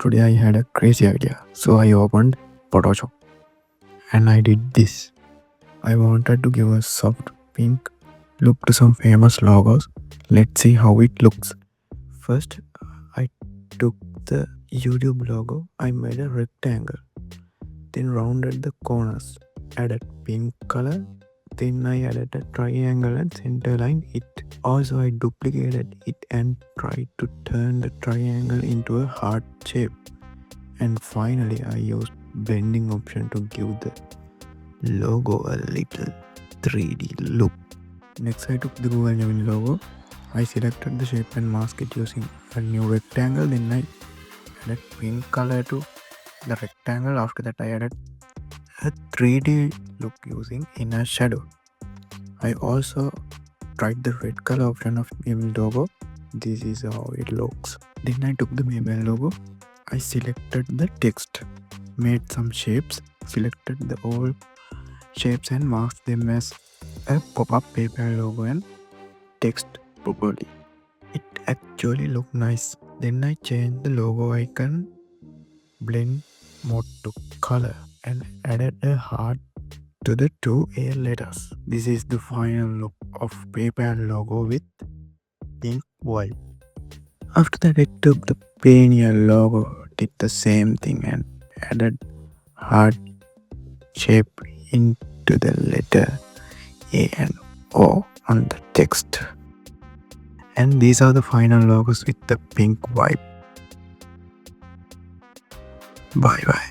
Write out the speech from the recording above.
Today I had a crazy idea, so I opened Photoshop and I did this. I wanted to give a soft pink look to some famous logos. Let's see how it looks. First, I took the YouTube logo, I made a rectangle, then rounded the corners, added pink color, then I added a triangle and center line it. Also, I duplicated it and tried to turn the triangle into a heart shape. And finally, I used blending option to give the logo a little 3D look. Next, I took the Google Gemini logo. I selected the shape and masked it using a new rectangle. Then I added pink color to the rectangle. After that, I added a 3D look using inner shadow. I also tried the red color option of Maybelline logo. This is how it looks. Then I took the Maybelline logo. I selected the text, made some shapes, selected the all shapes and marked them as a pop-up paper logo and text properly. It actually looked nice. Then I changed the logo icon, blend mode to color and added a heart to the two A letters. This is the final look of paper logo with pink vibe. After that I took the Payoneer logo, did the same thing and added heart shape into the letter A and O on the text. And these are the final logos with the pink vibe. Bye bye.